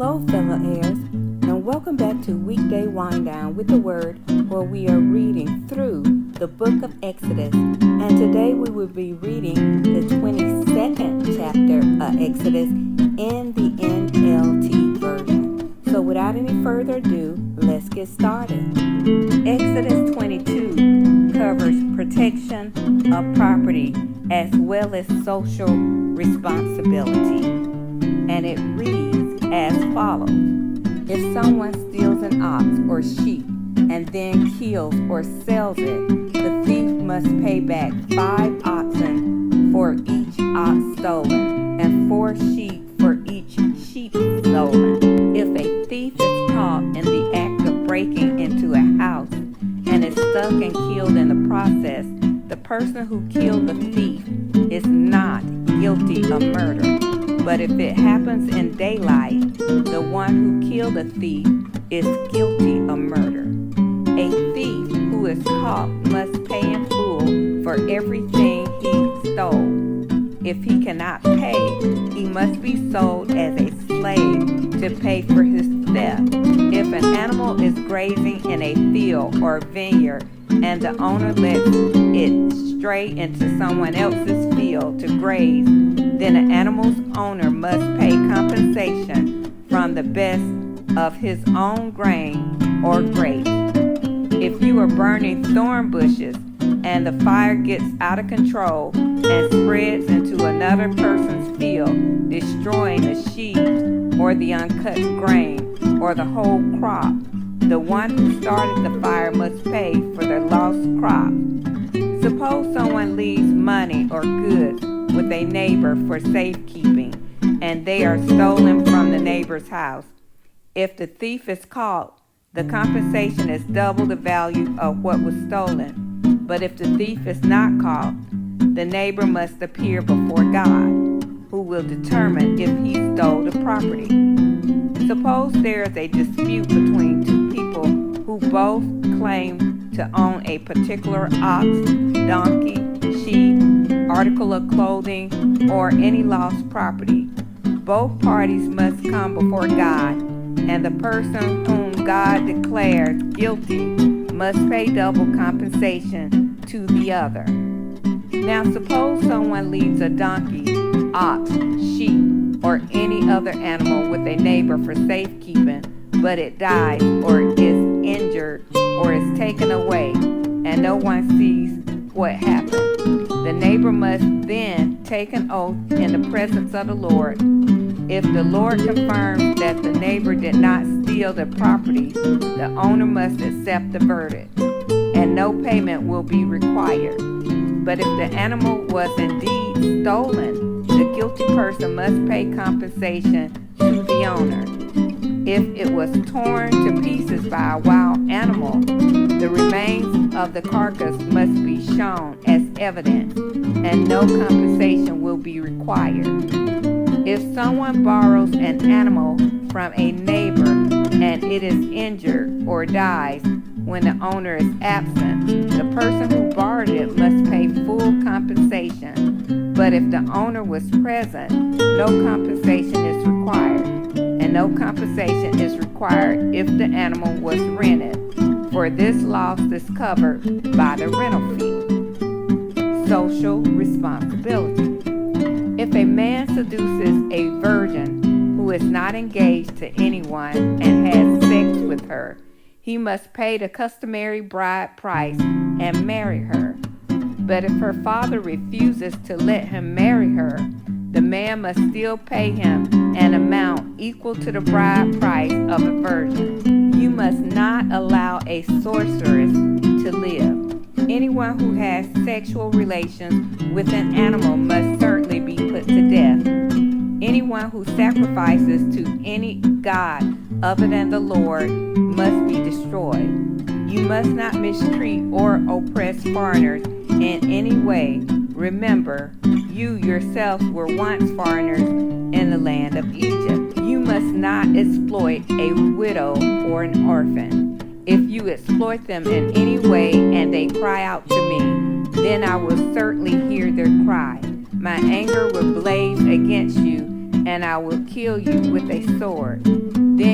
Hello, fellow heirs, and welcome back to Weekday Wind Down with the Word, where we are reading through the book of Exodus. And today we will be reading the 22nd chapter of Exodus in the NLT version. So without any further ado, let's get started. Exodus 22 covers protection of property as well as social responsibility. And it reads as follows. If someone steals an ox or sheep and then kills or sells it, the thief must pay back 5 oxen for each ox stolen and 4 sheep for each sheep stolen. If a thief is caught in the act of breaking into a house and is stuck and killed in the process, the person who killed the thief is not guilty of murder. But if it happens in daylight, the one who killed the thief is guilty of murder. A thief who is caught must pay in full for everything he stole. If he cannot pay, he must be sold as a slave to pay for his theft. If an animal is grazing in a field or vineyard and the owner lets it stray into someone else's field to graze, then the animal's owner must pay compensation from the best of his own grain or grapes. If you are burning thorn bushes and the fire gets out of control and spreads into another person's field, destroying the sheaves or the uncut grain or the whole crop, the one who started the fire must pay for the lost crop. Suppose someone leaves money or goods with a neighbor for safekeeping, and they are stolen from the neighbor's house. If the thief is caught, the compensation is double the value of what was stolen. But if the thief is not caught, the neighbor must appear before God, who will determine if he stole the property. Suppose there is a dispute between two people who both claim to own a particular ox, donkey, sheep, article of clothing, or any lost property. Both parties must come before God, and the person whom God declares guilty must pay double compensation to the other. Now suppose someone leaves a donkey, ox, sheep, or any other animal with a neighbor for safekeeping, but it dies or is injured or is taken away, and no one sees what happened. The neighbor must then take an oath in the presence of the Lord. If the Lord confirms that the neighbor did not steal the property, the owner must accept the verdict, and no payment will be required. But if the animal was indeed stolen, the guilty person must pay compensation to the owner. If it was torn to pieces by a wild animal, the remains of the carcass must be shown as evidence, and no compensation will be required. If someone borrows an animal from a neighbor and it is injured or dies when the owner is absent, the person who borrowed it must pay full compensation. But if the owner was present, no compensation is required. And no compensation is required if the animal was rented, for this loss is covered by the rental fee. Social responsibility. If a man seduces a virgin who is not engaged to anyone and has sex with her, he must pay the customary bride price and marry her. But if her father refuses to let him marry her, the man must still pay him an amount equal to the bride price of a virgin. You must not allow a sorceress to live. Anyone who has sexual relations with an animal must certainly be put to death. Anyone who sacrifices to any god other than the Lord must be destroyed. You must not mistreat or oppress foreigners in any way. Remember, you yourselves were once foreigners in the land of Egypt. You must not exploit a widow or an orphan. If you exploit them in any way and they cry out to me, then I will certainly hear their cry. My anger will blaze against you, and I will kill you with a sword.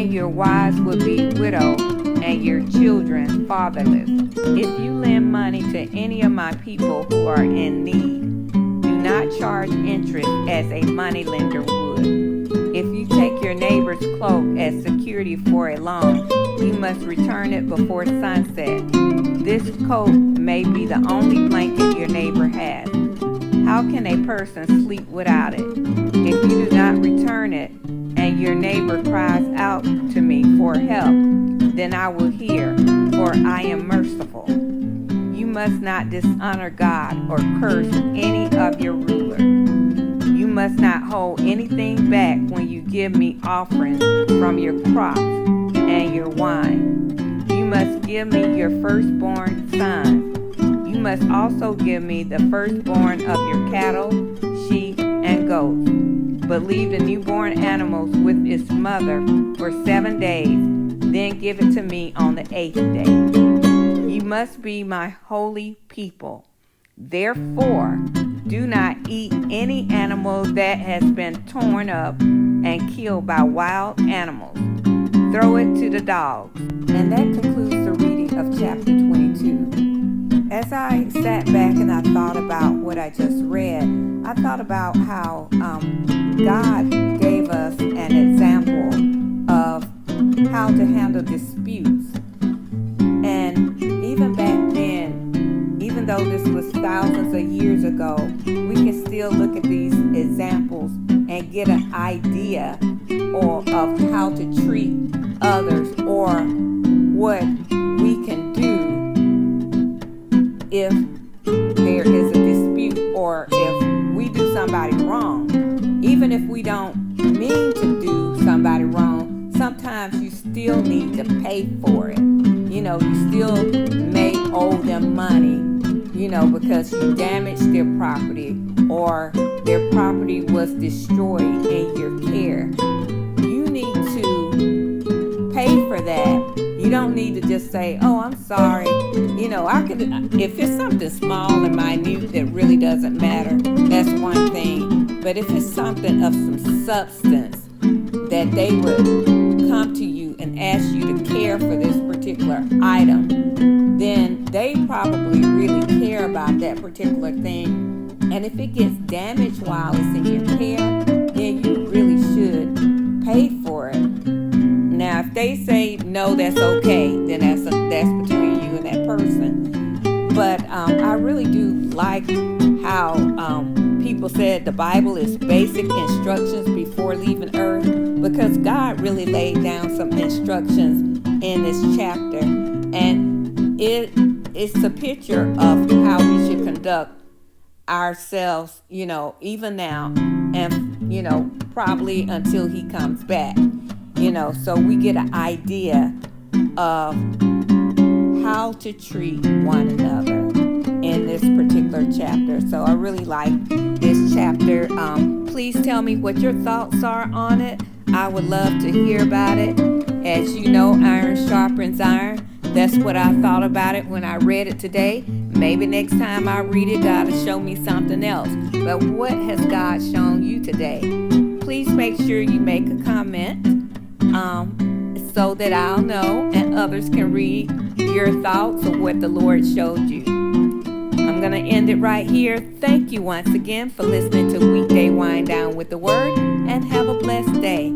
and your wives will be widowed, and your children fatherless. If you lend money to any of my people who are in need, do not charge interest as a moneylender would. If you take your neighbor's cloak as security for a loan, you must return it before sunset. This coat may be the only blanket your neighbor has. How can a person sleep without it? If you do not return it, and your neighbor cries out to me for help, then I will hear, for I am merciful. You must not dishonor God or curse any of your rulers. You must not hold anything back when you give me offerings from your crops and your wine. You must give me your firstborn sons. You must also give me the firstborn of your cattle, sheep, and goats. But leave the newborn animals with its mother for 7 days, then give it to me on the 8th day. You must be my holy people. Therefore, do not eat any animal that has been torn up and killed by wild animals. Throw it to the dogs. And that concludes the reading of chapter 22. As I sat back and I thought about what I just read, I thought about how God gave us an example of how to handle disputes. And even back then, even though this was thousands of years ago, we can still look at these examples and get an idea of how to treat others, or what we can do if there is a dispute, or if we do somebody wrong. Even if we don't mean to do somebody wrong, sometimes you still need to pay for it. You still may owe them money, because you damaged their property, or their property was destroyed in your care. You need to pay for that. You don't need to just say, "Oh, I'm sorry." I could, if it's something small and minute that really doesn't matter, that's one thing. But if it's something of some substance that they would come to you and ask you to care for this particular item, then they probably really care about that particular thing. And if it gets damaged while it's in your care, then you really should pay for it. Now, if they say no, that's okay, then that's between you and that person. But I really do like how people said the Bible is basic instructions before leaving earth, because God really laid down some instructions in this chapter, and it's a picture of how we should conduct ourselves, even now, and probably until he comes back. So we get an idea of how to treat one another in this particular chapter. So I really like this chapter. Please tell me what your thoughts are on it. I would love to hear about it. As you know, iron sharpens iron. That's what I thought about it when I read it today. Maybe next time I read it, God will show me something else. But what has God shown you today? Please make sure you make a comment so that I'll know and others can read your thoughts of what the Lord showed you. I'm going to end it right here. Thank you once again for listening to Weekday Wind Down with the Word, and have a blessed day.